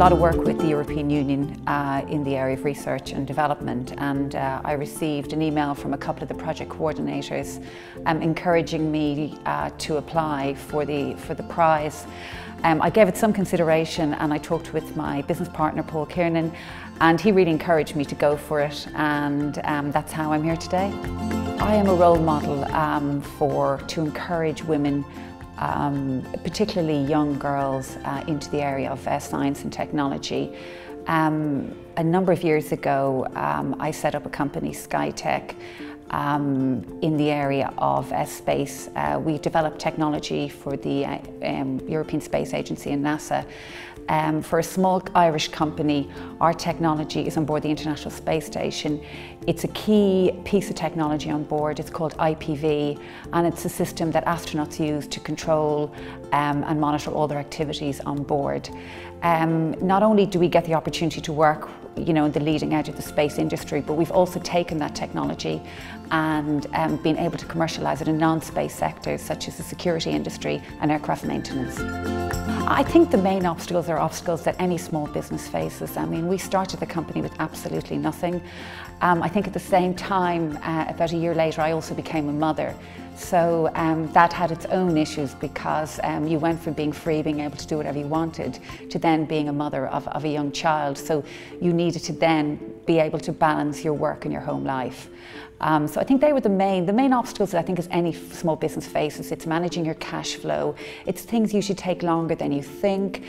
lot of work with the European Union in the area of research and development, and I received an email from a couple of the project coordinators encouraging me to apply for the prize. I gave it some consideration, and I talked with my business partner Paul Kiernan, and he really encouraged me to go for it, and that's how I'm here today. I am a role model to encourage women, particularly young girls, into the area of science and technology. A number of years ago, I set up a company, Skytek, in the area of space. We developed technology for the European Space Agency and NASA. For a small Irish company, our technology is on board the International Space Station. It's a key piece of technology on board. It's called IPV, and it's a system that astronauts use to control and monitor all their activities on board. Not only do we get the opportunity to work, in the leading edge of the space industry, but we've also taken that technology and been able to commercialise it in non-space sectors such as the security industry and aircraft maintenance. I think the main obstacles are obstacles that any small business faces. I mean, we started the company with absolutely nothing. I think at the same time, about a year later, I also became a mother. So that had its own issues, because you went from being free, being able to do whatever you wanted, to then being a mother of a young child. So you needed to then be able to balance your work and your home life. So I think they were the main obstacles that I think as any small business faces. It's managing your cash flow. It's things usually take longer than you think.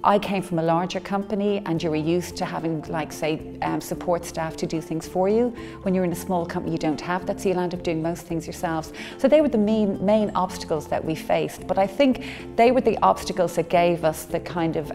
I came from a larger company, and you were used to having, like, say, support staff to do things for you. When you're in a small company, you don't have that, so you'll end up doing most things yourselves. So they were the main obstacles that we faced. But I think they were the obstacles that gave us the kind of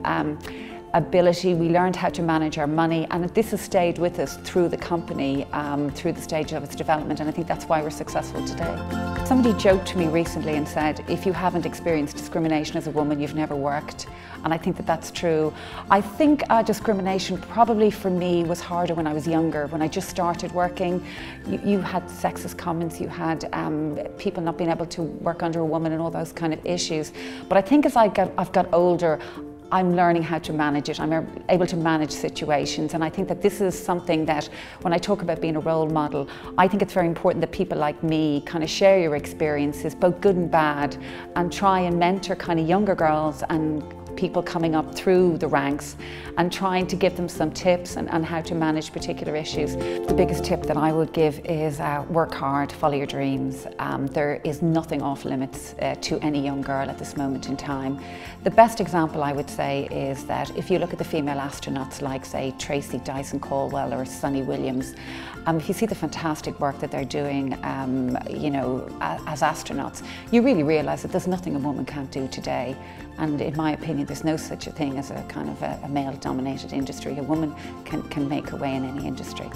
ability. We learned how to manage our money, and this has stayed with us through the company, through the stage of its development, and I think that's why we're successful today. Somebody joked to me recently and said, if you haven't experienced discrimination as a woman, you've never worked. And I think that that's true. I think discrimination probably for me was harder when I was younger. When I just started working, you had sexist comments, you had people not being able to work under a woman and all those kind of issues. But I think as I've got older, I'm learning how to manage it. I'm able to manage situations, and I think that this is something that, when I talk about being a role model, I think it's very important that people like me kind of share your experiences, both good and bad, and try and mentor kind of younger girls and people coming up through the ranks, and trying to give them some tips and how to manage particular issues. The biggest tip that I would give is work hard, follow your dreams. There is nothing off limits to any young girl at this moment in time. The best example I would say is that if you look at the female astronauts like, say, Tracy Dyson Caldwell or Sunny Williams, if you see the fantastic work that they're doing, as astronauts, you really realise that there's nothing a woman can't do today. And in my opinion, there's no such a thing as a kind of a male-dominated industry. A woman can make her way in any industry.